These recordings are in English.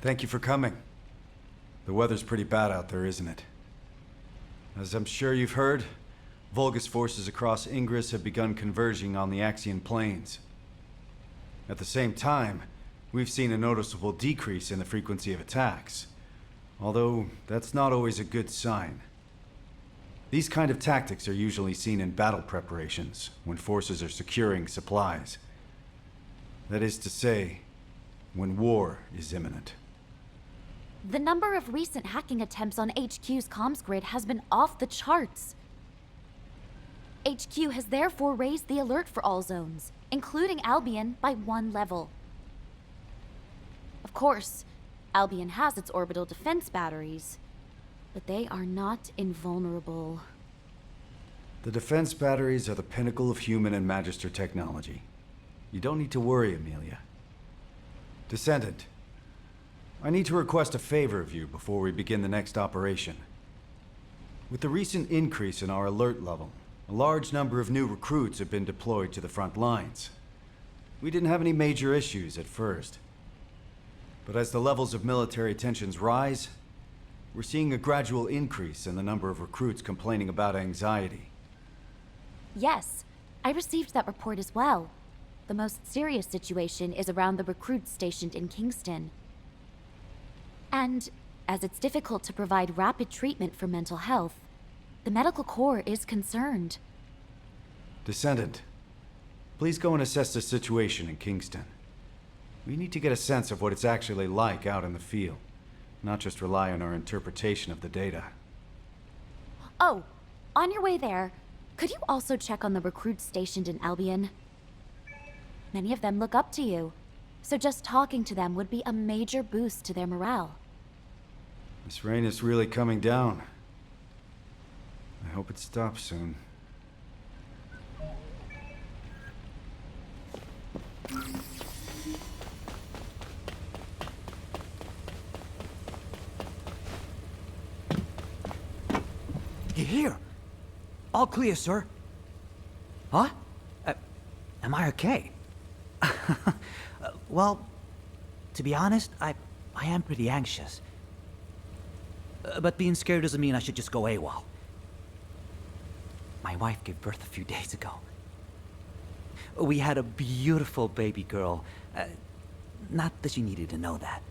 Thank you for coming. The weather's pretty bad out there, isn't it? As I'm sure you've heard, Vulgus forces across Ingress have begun converging on the Axian plains. At the same time, we've seen a noticeable decrease in the frequency of attacks. Although, that's not always a good sign. These kind of tactics are usually seen in battle preparations, when forces are securing supplies. That is to say, when war is imminent. The number of recent hacking attempts on HQ's comms grid has been off the charts. HQ has therefore raised the alert for all zones, including Albion, by 1 level. Of course, Albion has its orbital defense batteries, but they are not invulnerable. The defense batteries are the pinnacle of human and Magister technology. You don't need to worry, Amelia. Descendant, I need to request a favor of you before we begin the next operation. With the recent increase in our alert level, a large number of new recruits have been deployed to the front lines. We didn't have any major issues at first. But as the levels of military tensions rise, we're seeing a gradual increase in the number of recruits complaining about anxiety. Yes, I received that report as well. The most serious situation is around the recruits stationed in Kingston. And as it's difficult to provide rapid treatment for mental health, the medical corps is concerned. Descendant, please go and assess the situation in Kingston. We need to get a sense of what it's actually like out in the field, not just rely on our interpretation of the data. Oh, on your way there, could you also check on the recruits stationed in Albion? Many of them look up to you, so just talking to them would be a major boost to their morale. This rain is really coming down. I hope it stops soon. You're here. All clear, sir. Huh? Am I okay? Well, to be honest, I am pretty anxious. But being scared doesn't mean I should just go AWOL. My wife gave birth a few days ago. We had a beautiful baby girl. Not that she needed to know that.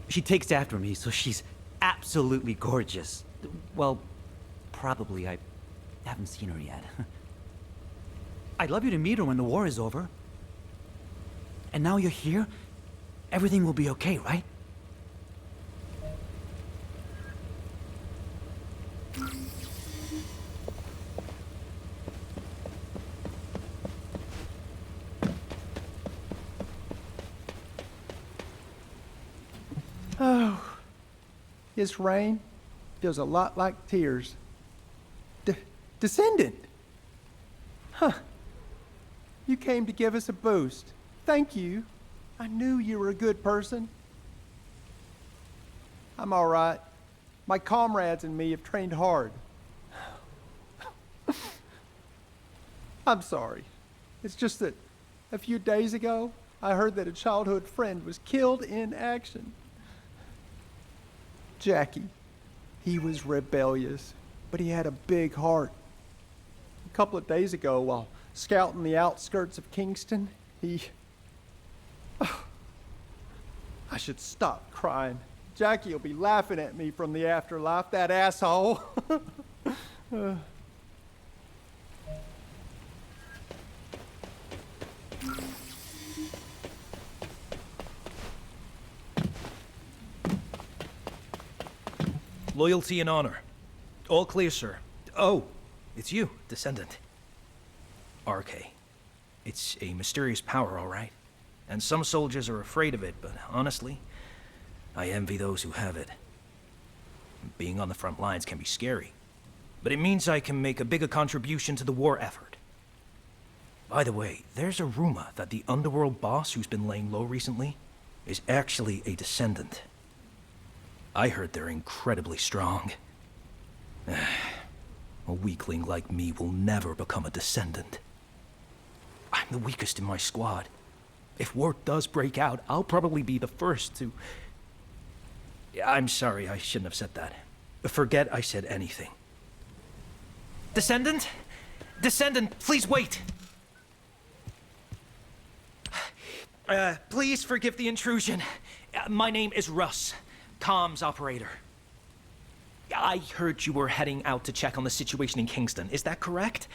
She takes after me, so she's absolutely gorgeous. Well, probably. I haven't seen her yet. I'd love you to meet her when the war is over. And now you're here, everything will be okay, right? Oh, this rain feels a lot like tears. Descendant! Huh. You came to give us a boost. Thank you. I knew you were a good person. I'm all right. My comrades and me have trained hard. I'm sorry. It's just that a few days ago, I heard that a childhood friend was killed in action. Jackie. He was rebellious, but he had a big heart. A couple of days ago, while scouting the outskirts of Kingston, I should stop crying. Jackie will be laughing at me from the afterlife, that asshole. Loyalty and honor. All clear, sir. Oh, it's you, Descendant. RK. It's a mysterious power, all right. And some soldiers are afraid of it, but honestly, I envy those who have it. Being on the front lines can be scary, but it means I can make a bigger contribution to the war effort. By the way, there's a rumor that the underworld boss who's been laying low recently is actually a Descendant. I heard they're incredibly strong. A weakling like me will never become a Descendant. I'm the weakest in my squad. If war does break out, I'll probably be the first to... I'm sorry, I shouldn't have said that. Forget I said anything. Descendant? Descendant, please wait! Please forgive the intrusion. My name is Russ, comms operator. I heard you were heading out to check on the situation in Kingston. Is that correct?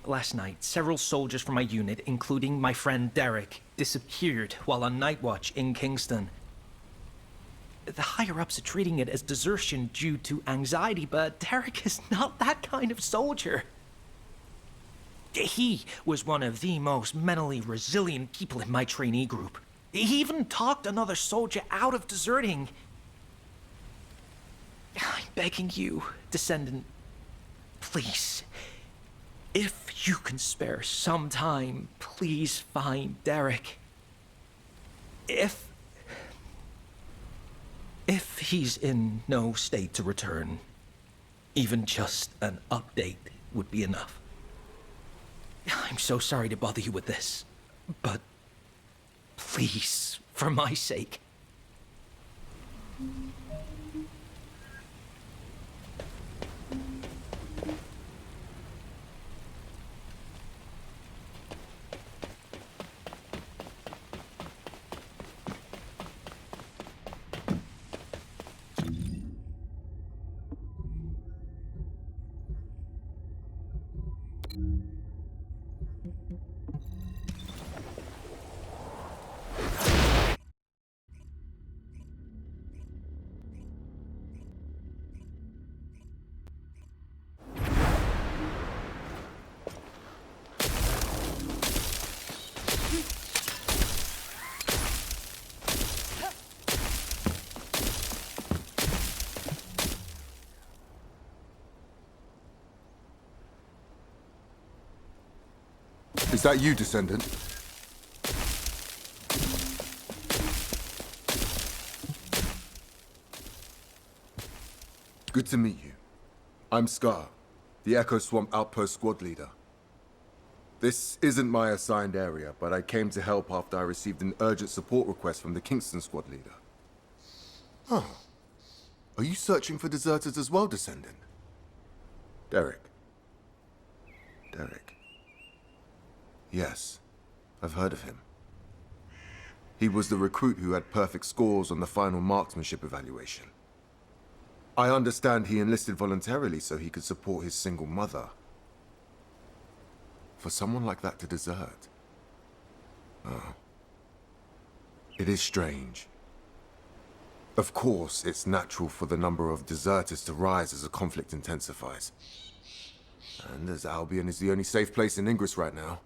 Last night, several soldiers from my unit, including my friend Derek, disappeared while on night watch in Kingston. The higher-ups are treating it as desertion due to anxiety, but Derek is not that kind of soldier. He was one of the most mentally resilient people in my trainee group. He even talked another soldier out of deserting. I'm begging you, Descendant, please, if you can spare some time, please find Derek. If he's in no state to return, even just an update would be enough. I'm so sorry to bother you with this, but please, for my sake. Is that you, Descendant? Good to meet you. I'm Scar, the Echo Swamp Outpost Squad Leader. This isn't my assigned area, but I came to help after I received an urgent support request from the Kingston Squad Leader. Huh. Are you searching for deserters as well, Descendant? Derek. Yes, I've heard of him. He was the recruit who had perfect scores on the final marksmanship evaluation. I understand he enlisted voluntarily so he could support his single mother. For someone like that to desert. Oh. It is strange. Of course, it's natural for the number of deserters to rise as the conflict intensifies. And as Albion is the only safe place in Ingress right now,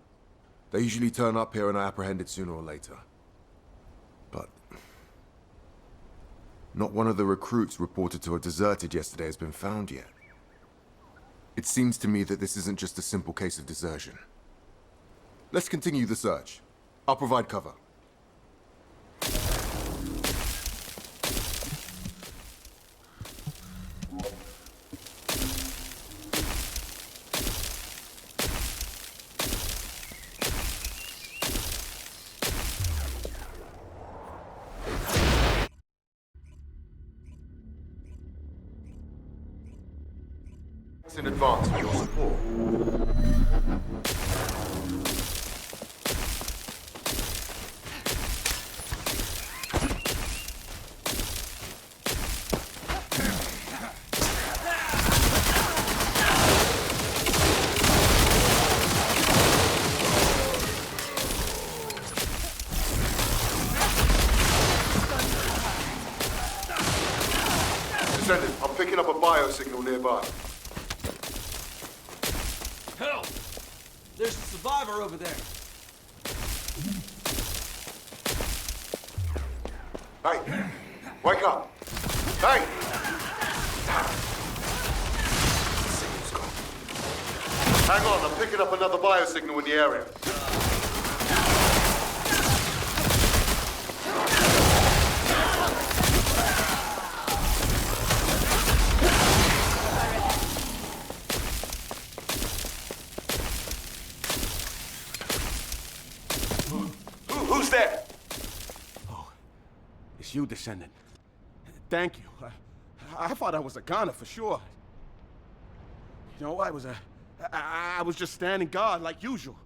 they usually turn up here and are apprehended sooner or later. But not one of the recruits reported to have deserted yesterday has been found yet. It seems to me that this isn't just a simple case of desertion. Let's continue the search. I'll provide cover. In advance for your support. Descendant, I'm picking up a biosignal nearby. Hell! There's a survivor over there. Hey! Wake up! Hey! Signal's gone. Hang on, I'm picking up another biosignal in the area. there? Oh, it's you, Descendant. Thank you. I thought I was a goner for sure. You know, I was just standing guard like usual.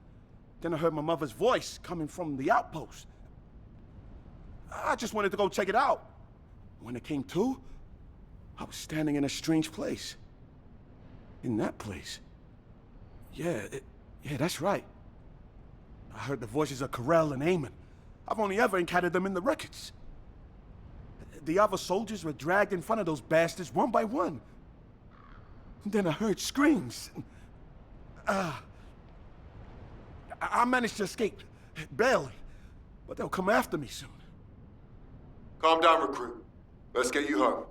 Then I heard my mother's voice coming from the outpost. I just wanted to go check it out. When it came to, I was standing in a strange place. In that place. Yeah, that's right. I heard the voices of Corell and Eamon. I've only ever encountered them in the records. The other soldiers were dragged in front of those bastards one by one. And then I heard screams. I managed to escape, barely. But they'll come after me soon. Calm down, recruit. Let's get you home.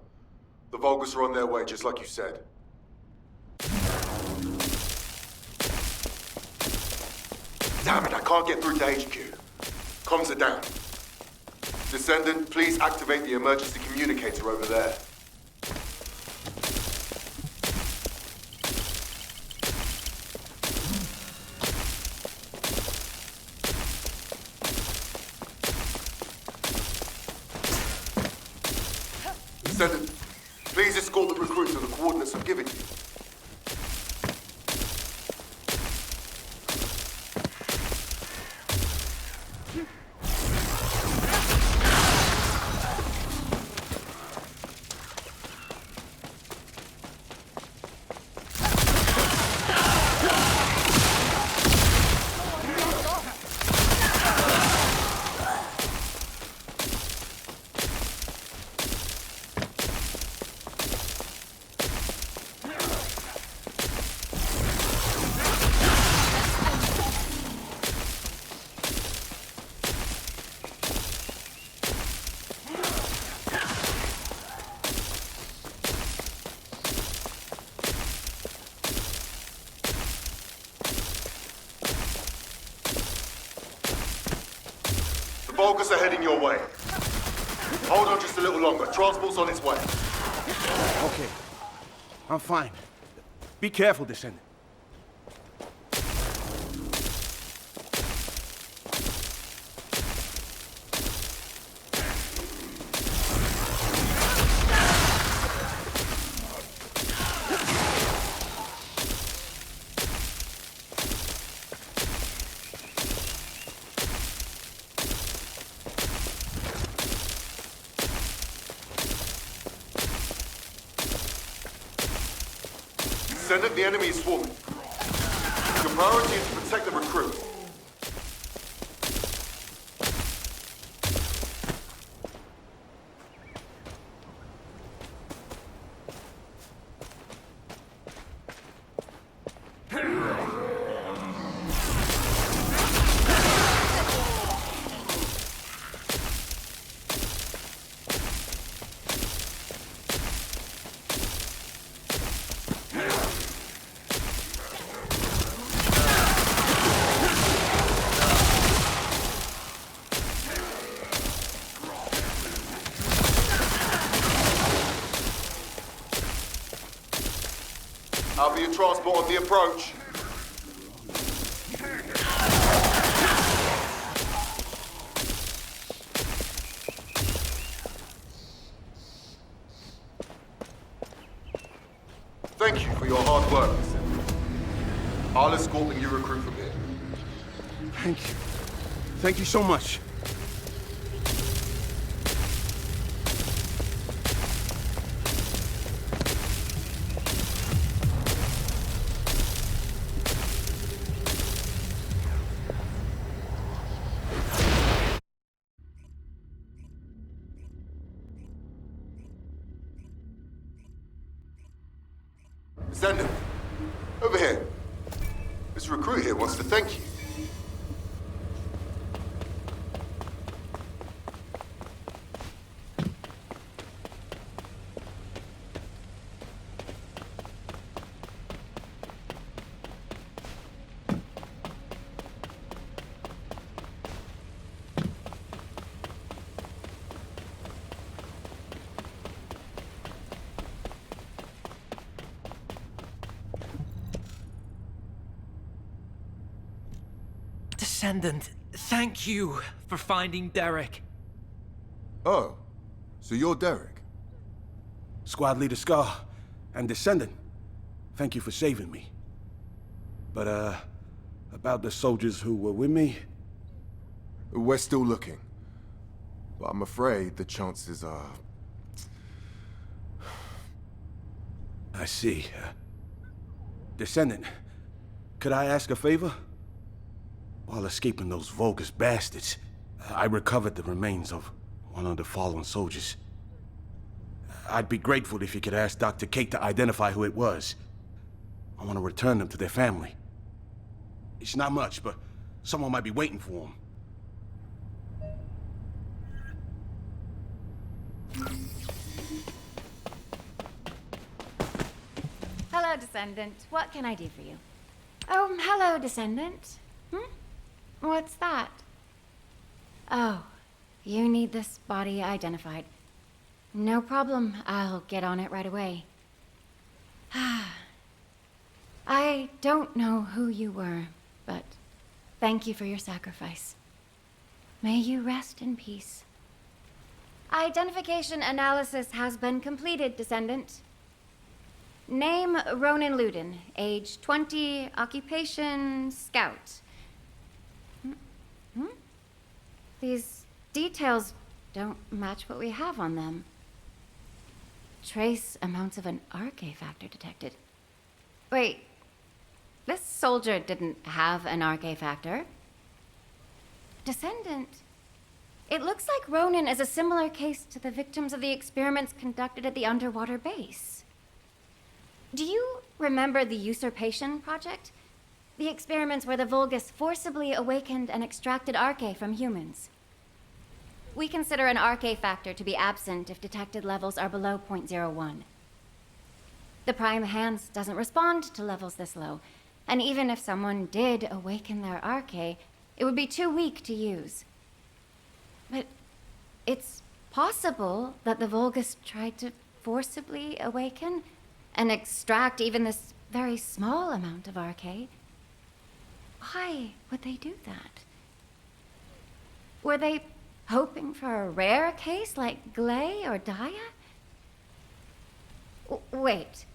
The Vulgus are on their way, just like you said. Damn it, I can't get through to HQ. Comms are down. Descendant, please activate the emergency communicator over there. Descendant, please escort the recruit to the coordinates I've given you. Vulgus are heading your way. Hold on just a little longer. Transport's on its way. Okay. I'm fine. Be careful, Descendant. Descendant, the enemy is swarming. Your priority is to protect the recruit. I'll be your transport on the approach. Thank you for your hard work, Descendant. I'll escort the new recruit from here. Thank you. Thank you so much. Descendant, over here. This recruit here wants to thank you. Descendant, thank you for finding Derek. Oh, so you're Derek? Squad Leader Scar and Descendant, thank you for saving me. But, about the soldiers who were with me? We're still looking. But I'm afraid the chances are... I see. Descendant, could I ask a favor? While escaping those Vulgus bastards, I recovered the remains of one of the fallen soldiers. I'd be grateful if you could ask Dr. Kate to identify who it was. I want to return them to their family. It's not much, but someone might be waiting for them. Hello, Descendant. What can I do for you? Oh, hello, Descendant. What's that? Oh, you need this body identified. No problem. I'll get on it right away. I don't know who you were, but thank you for your sacrifice. May you rest in peace. Identification analysis has been completed, Descendant. Name Ronan Luden, age 20, occupation scout. These details don't match what we have on them. Trace amounts of an RK factor detected. Wait, this soldier didn't have an RK factor. Descendant. It looks like Ronan is a similar case to the victims of the experiments conducted at the underwater base. Do you remember the Usurpation Project? The experiments where the Vulgus forcibly awakened and extracted RK from humans. We consider an RK factor to be absent if detected levels are below 0.01. The Prime Hands doesn't respond to levels this low, and even if someone did awaken their RK, it would be too weak to use. But it's possible that the Vulgus tried to forcibly awaken and extract even this very small amount of RK. Why would they do that? Were they hoping for a rare case like Glay or Daya? Wait.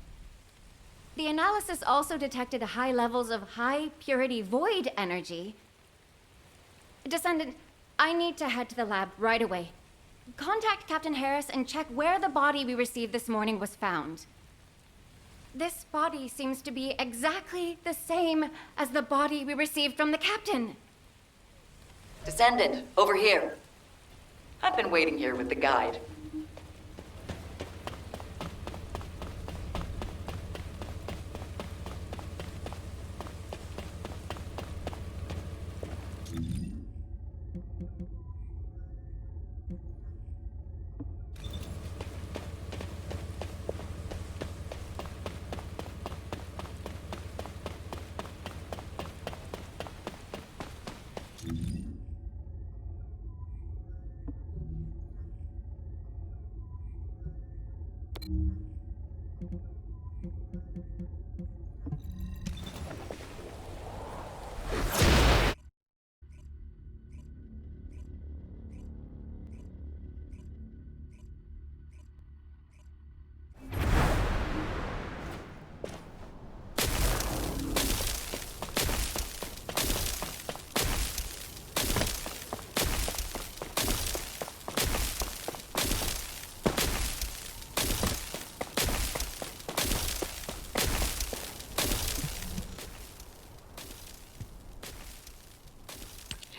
The analysis also detected high levels of high-purity void energy. Descendant, I need to head to the lab right away. Contact Captain Harris and check where the body we received this morning was found. This body seems to be exactly the same as the body we received from the captain. Descendant, over here. I've been waiting here with the guide.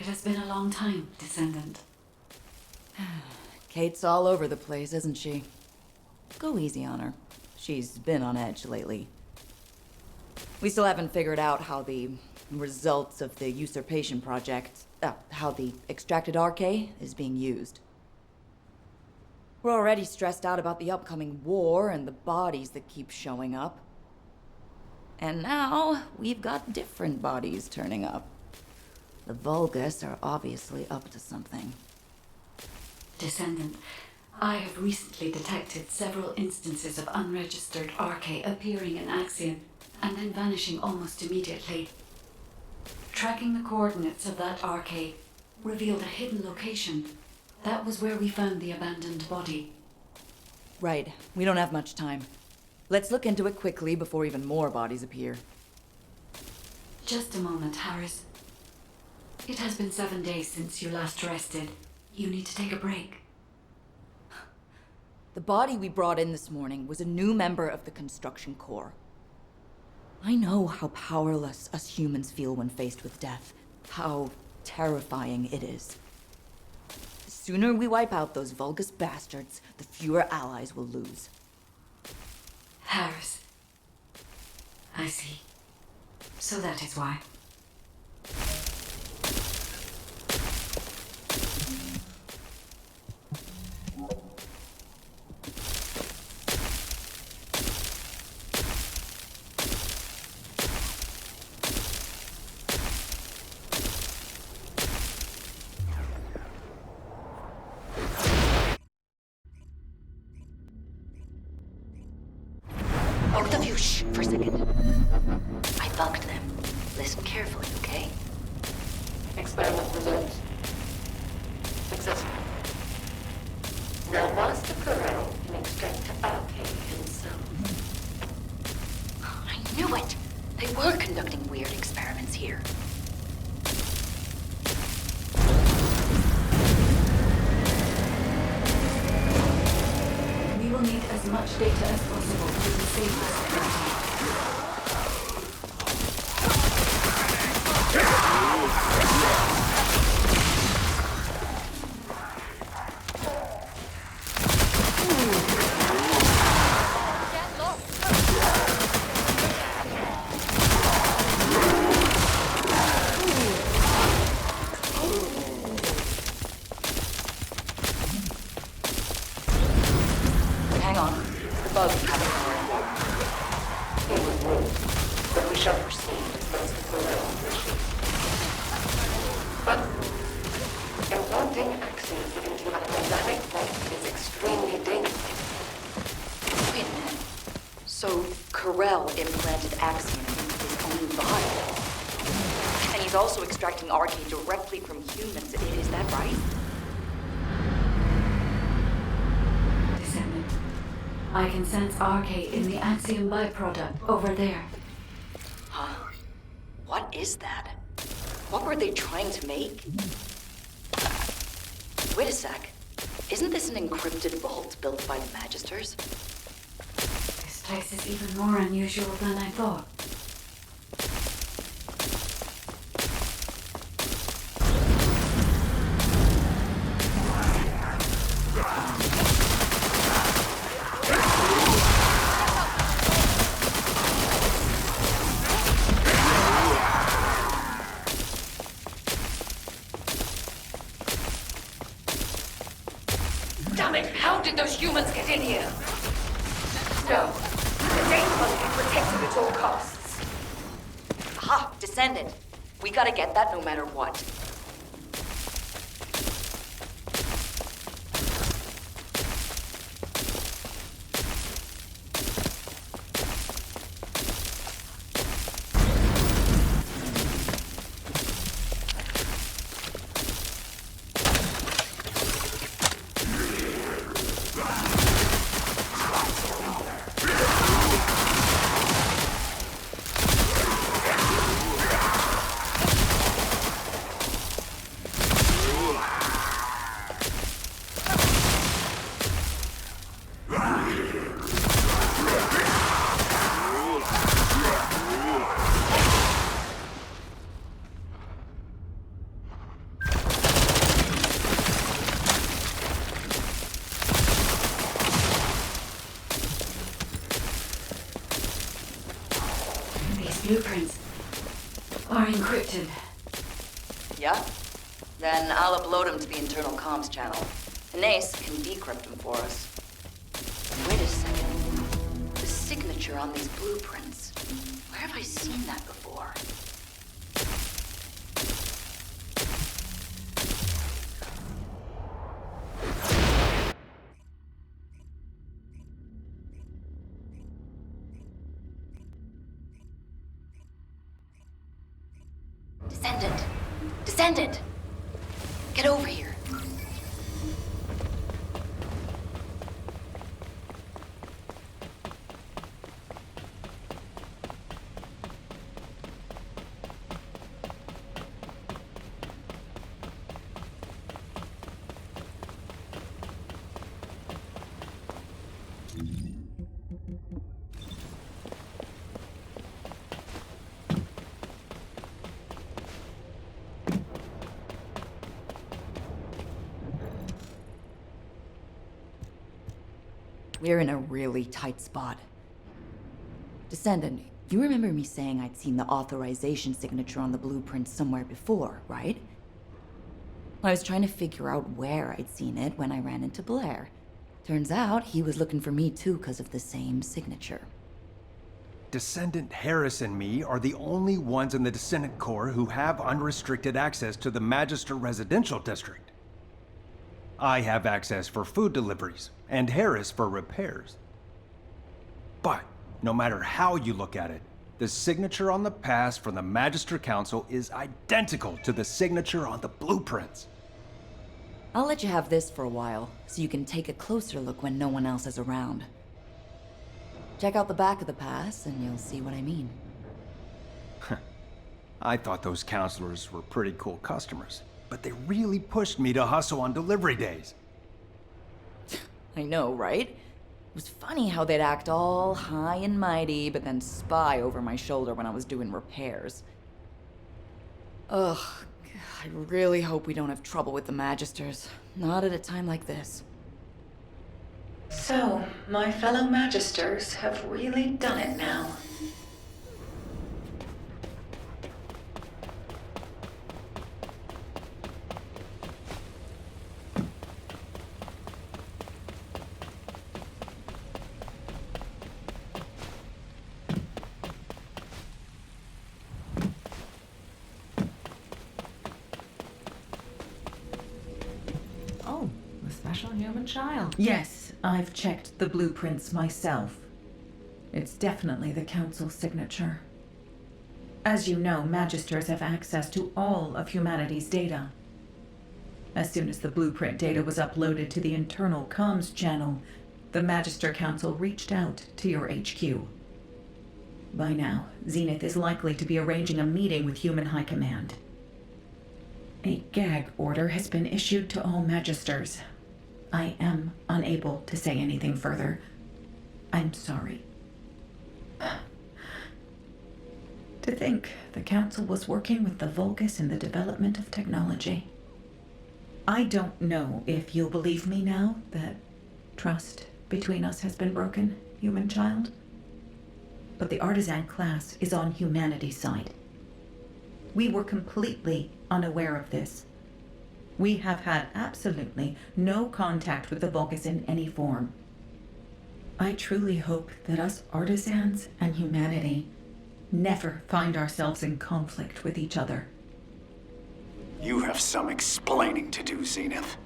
It has been a long time, Descendant. Kate's all over the place, isn't she? Go easy on her. She's been on edge lately. We still haven't figured out how the results of the Usurpation Project, how the extracted RK is being used. We're already stressed out about the upcoming war and the bodies that keep showing up. And now, we've got different bodies turning up. The Vulgus are obviously up to something. Descendant, I have recently detected several instances of unregistered RK appearing in Axion and then vanishing almost immediately. Tracking the coordinates of that arcade revealed a hidden location. That was where we found the abandoned body. Right. We don't have much time. Let's look into it quickly before even more bodies appear. Just a moment, Harris. It has been 7 days since you last rested. You need to take a break. The body we brought in this morning was a new member of the construction corps. I know how powerless us humans feel when faced with death. How terrifying it is. The sooner we wipe out those vulgus bastards, the fewer allies we'll lose. Harris. I see. So that is why. Both of you, shh, for a second. I bugged them. Listen carefully, okay? Experiment results. Successful. Now, Master Corral can extract arcane himself. I knew it! They were conducting weird experiments here. We will need as much data as possible to save this. Hang on. The bug is coming more and more. He was moved, but we shall proceed as Master Corral wishes. But implanting access into a dynamic point is extremely dangerous. Wait a minute. So, Corell implanted Axiom into his own body. And he's also extracting RK directly from humans. Is that right? Descendant. I can sense RK in the Axiom byproduct over there. Huh? What is that? What were they trying to make? Wait a sec. Isn't this an encrypted vault built by the Magisters? This place is even more unusual than I thought. Damn it! How did those humans get in here? No. The data must be protected at all costs. Aha! Descendant! We gotta get that no matter what. Blueprints are encrypted. Yeah? Then I'll upload them to the internal comms channel. Nace can decrypt them for us. Wait a second. The signature on these blueprints. Where have I seen that before? Descendant! Descendant! Get over here. We're in a really tight spot. Descendant, you remember me saying I'd seen the authorization signature on the blueprint somewhere before, right? I was trying to figure out where I'd seen it when I ran into Blair. Turns out he was looking for me too because of the same signature. Descendant Harris and me are the only ones in the Descendant Corps who have unrestricted access to the Magister Residential District. I have access for food deliveries, and Harris for repairs. But, no matter how you look at it, the signature on the pass from the Magister Council is identical to the signature on the blueprints. I'll let you have this for a while, so you can take a closer look when no one else is around. Check out the back of the pass, and you'll see what I mean. I thought those counselors were pretty cool customers, but they really pushed me to hustle on delivery days. I know, right? It was funny how they'd act all high and mighty, but then spy over my shoulder when I was doing repairs. Ugh, I really hope we don't have trouble with the Magisters. Not at a time like this. So, my fellow Magisters have really done it now. Oh, a special human child. Yes, I've checked the blueprints myself. It's definitely the Council's signature. As you know, Magisters have access to all of humanity's data. As soon as the blueprint data was uploaded to the internal comms channel, the Magister Council reached out to your HQ. By now, Zenith is likely to be arranging a meeting with Human High Command. A gag order has been issued to all Magisters. I am unable to say anything further. I'm sorry. To think the Council was working with the Vulgus in the development of technology. I don't know if you'll believe me now that trust between us has been broken, human child. But the artisan class is on humanity's side. We were completely unaware of this. We have had absolutely no contact with the Vulgus in any form. I truly hope that us artisans and humanity never find ourselves in conflict with each other. You have some explaining to do, Zenith.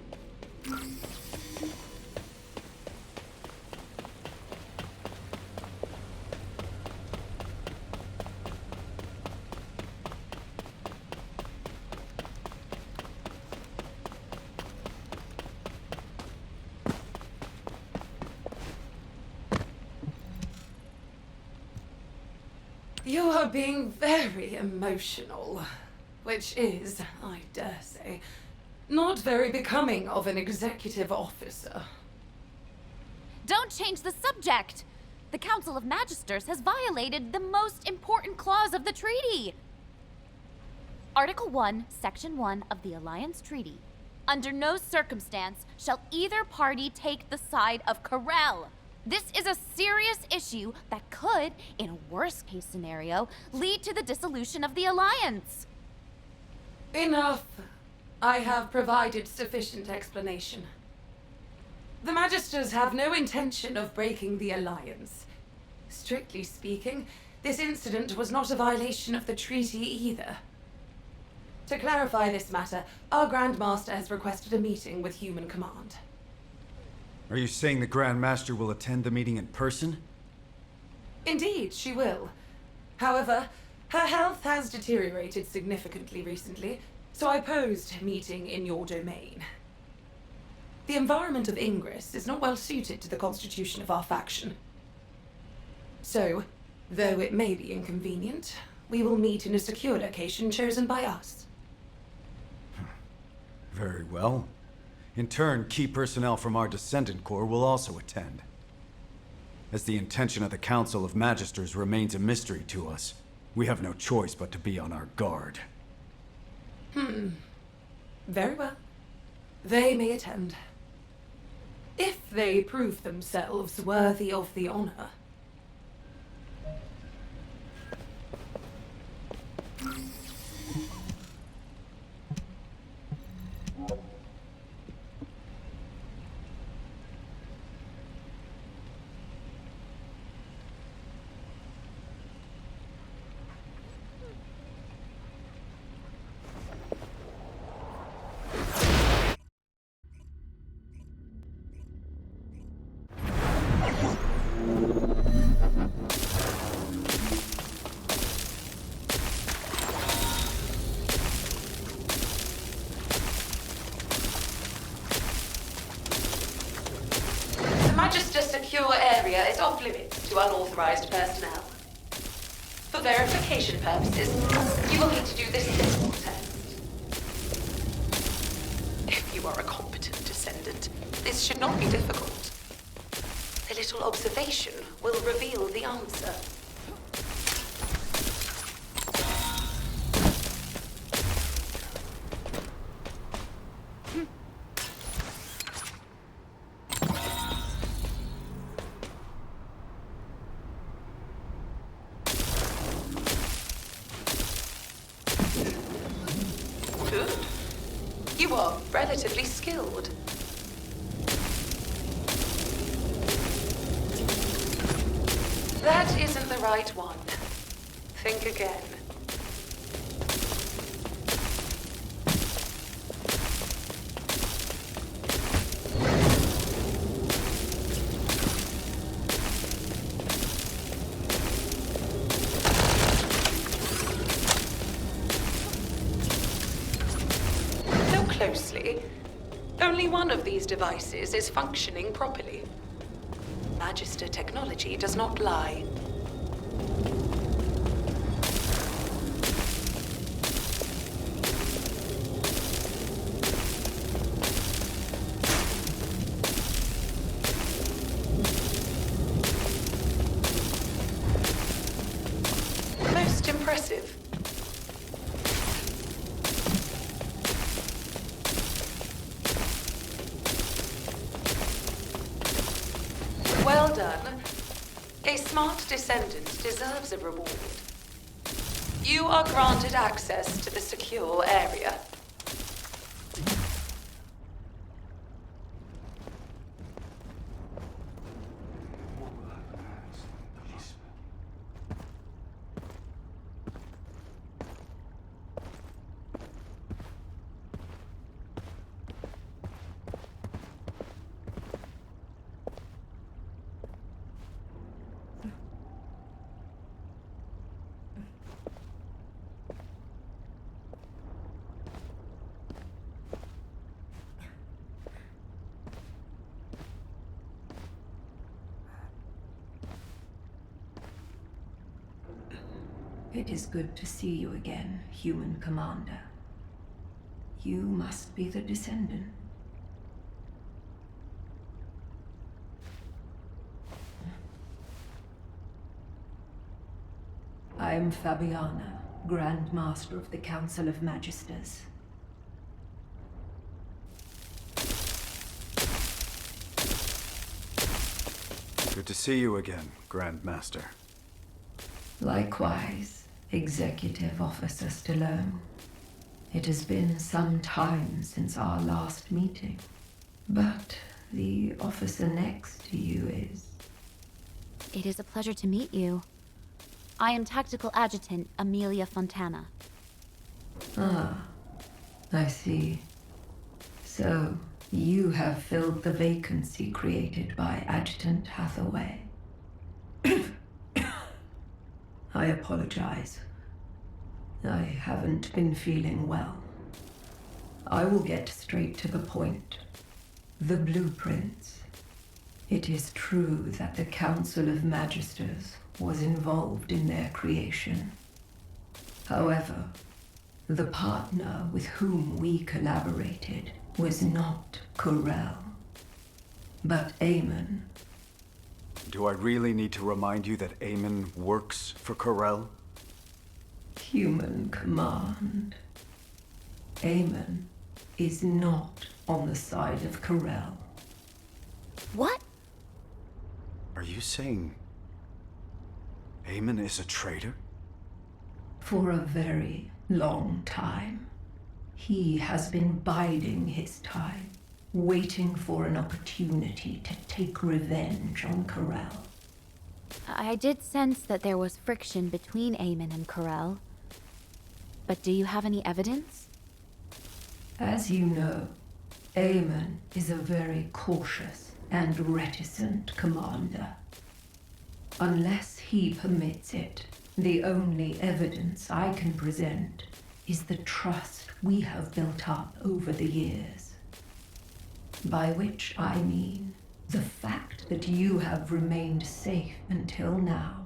You are being very emotional, which is, I dare say, not very becoming of an executive officer. Don't change the subject! The Council of Magisters has violated the most important clause of the treaty! Article 1, Section 1 of the Alliance Treaty. Under no circumstance shall either party take the side of Corel. This is a serious issue that could, in a worst-case scenario, lead to the dissolution of the Alliance. Enough. I have provided sufficient explanation. The Magisters have no intention of breaking the Alliance. Strictly speaking, this incident was not a violation of the treaty either. To clarify this matter, our Grand Master has requested a meeting with Human Command. Are you saying the Grand Master will attend the meeting in person? Indeed, she will. However, Her health has deteriorated significantly recently, so I posed meeting in your domain. The environment of Ingress is not well suited to the constitution of our faction. So, though it may be inconvenient, we will meet in a secure location chosen by us. Very well. In turn, key personnel from our Descendant Corps will also attend. As the intention of the Council of Magisters remains a mystery to us, we have no choice but to be on our guard. Very well. They may attend. If they prove themselves worthy of the honor. Magister secure area is off limits to unauthorized personnel. For verification purposes, you will need to do this physical test. If you are a competent descendant, this should not be difficult. A little observation will reveal the answer. Good. You are relatively skilled. That isn't the right one. Think again. Closely. Only one of these devices is functioning properly. Magister technology does not lie. Most impressive. Well done. A smart descendant deserves a reward. You are granted access to the secure area. It is good to see you again, human commander. You must be the Descendant. I am Fabiana, Grand Master of the Council of Magisters. Good to see you again, Grand Master. Likewise, Executive Officer Stallone. It has been some time since our last meeting, but the officer next to you is... It is a pleasure to meet you. I am Tactical Adjutant Amelia Fontana. Ah, I see. So, you have filled the vacancy created by Adjutant Hathaway. I apologize. I haven't been feeling well. I will get straight to the point. The blueprints. It is true that the Council of Magisters was involved in their creation. However, the partner with whom we collaborated was not Corel, but Amon. Do I really need to remind you that Amon works for Corel? Human command. Amon is not on the side of Corel. What? Are you saying Amon is a traitor? For a very long time. He has been biding his time, waiting for an opportunity to take revenge on Corel. I did sense that there was friction between Amon and Corel. But do you have any evidence? As you know, Amon is a very cautious and reticent commander. Unless he permits it, the only evidence I can present is the trust we have built up over the years. By which I mean the fact that you have remained safe until now,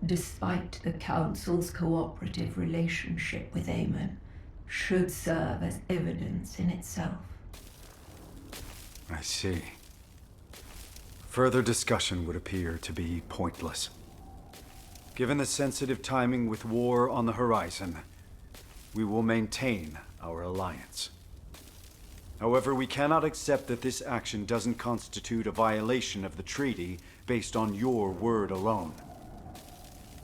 despite the Council's cooperative relationship with Amon, should serve as evidence in itself. I see. Further discussion would appear to be pointless. Given the sensitive timing with war on the horizon, we will maintain our alliance. However, we cannot accept that this action doesn't constitute a violation of the treaty based on your word alone.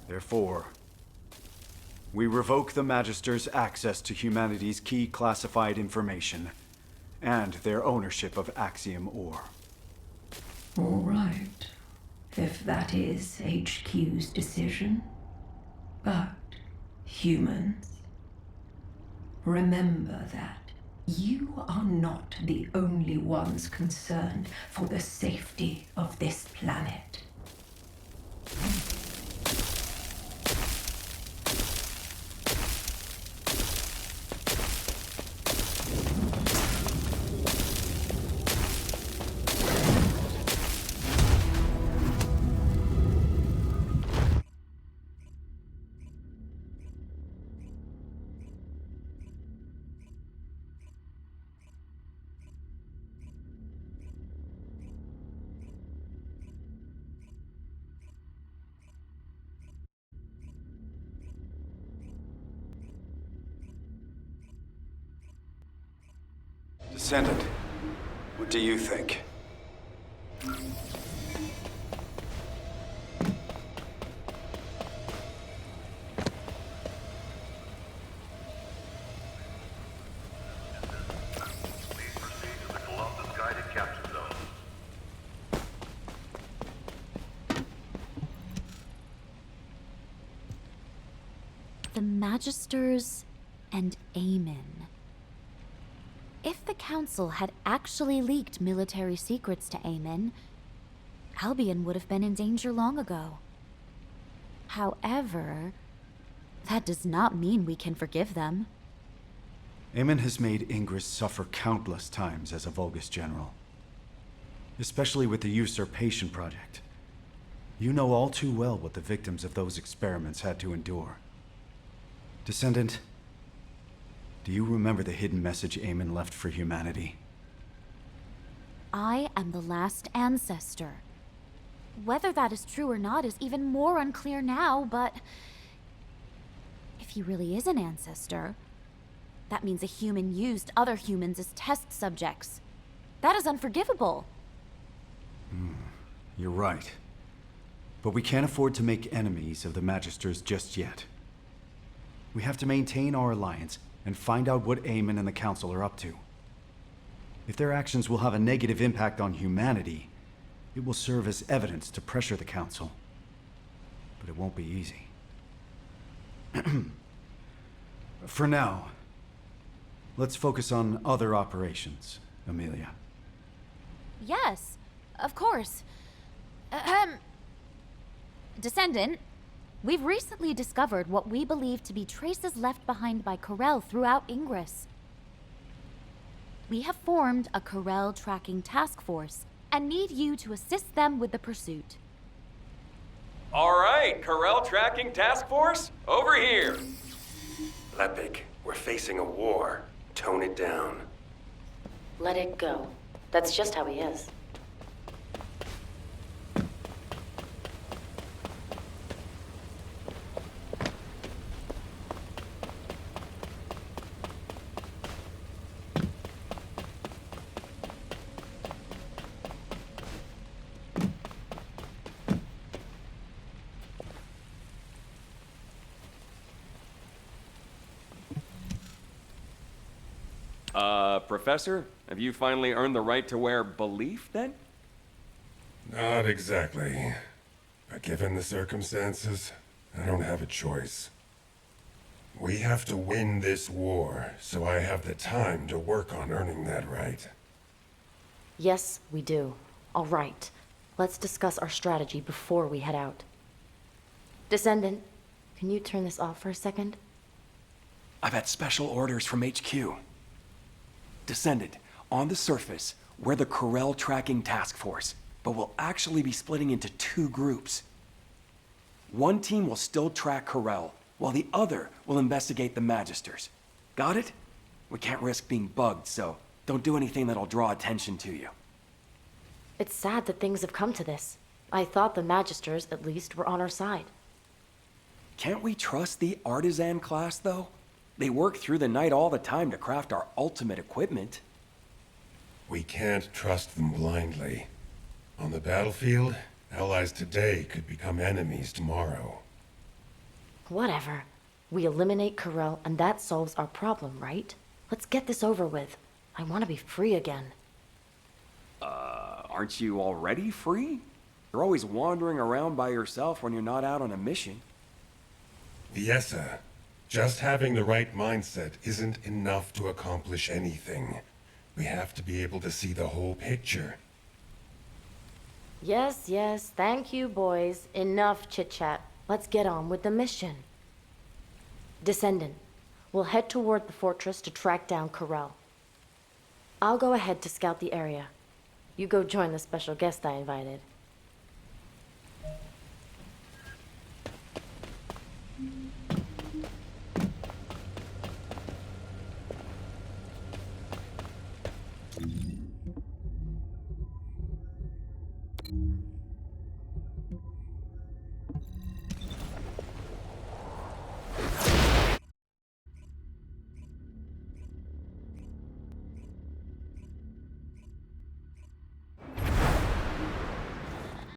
Therefore, we revoke the Magister's access to humanity's key classified information and their ownership of Axiom ore. All right. If that is HQ's decision. But, humans, remember that you are not the only ones concerned for the safety of this planet. Descendant, what do you think? The Magisters and Amon. If the Council had actually leaked military secrets to Amon, Albion would have been in danger long ago. However, that does not mean we can forgive them. Amon has made Ingress suffer countless times as a Vulgus general. Especially with the Usurpation Project. You know all too well what the victims of those experiments had to endure. Descendant, do you remember the hidden message Amon left for humanity? I am the last ancestor. Whether that is true or not is even more unclear now, but if he really is an ancestor, that means a human used other humans as test subjects. That is unforgivable. You're right. But we can't afford to make enemies of the Magisters just yet. We have to maintain our alliance and find out what Amon and the Council are up to. If their actions will have a negative impact on humanity, it will serve as evidence to pressure the Council. But it won't be easy. For now, let's focus on other operations, Amelia. Yes, of course. Descendant, We've recently discovered what we believe to be traces left behind by Corel throughout Ingress. We have formed a Corel tracking task force and need you to assist them with the pursuit. All right, Corel Tracking Task Force, over here. Lepic, we're facing a war. Tone it down. Let it go. That's just how he is. Professor, have you finally earned the right to wear belief, then? Not exactly. But given the circumstances, I don't have a choice. We have to win this war, so I have the time to work on earning that right. Yes, we do. All right. Let's discuss our strategy before we head out. Descendant, can you turn this off for a second? I've had special orders from HQ. Descendant, on the surface, we're the Corel Tracking Task Force, but we'll actually be splitting into two groups. One team will still track Corel, while the other will investigate the Magisters. Got it? We can't risk being bugged, so don't do anything that'll draw attention to you. It's sad that things have come to this. I thought the Magisters, at least, were on our side. Can't we trust the Artisan class, though? They work through the night all the time to craft our ultimate equipment. We can't trust them blindly. On the battlefield, allies today could become enemies tomorrow. Whatever. We eliminate Corel, and that solves our problem, right? Let's get this over with. I want to be free again. Aren't you already free? You're always wandering around by yourself when you're not out on a mission. Viessa, just having the right mindset isn't enough to accomplish anything. We have to be able to see the whole picture. Yes, yes. Thank you, boys. Enough chit-chat. Let's get on with the mission. Descendant, we'll head toward the fortress to track down Corel. I'll go ahead to scout the area. You go join the special guest I invited.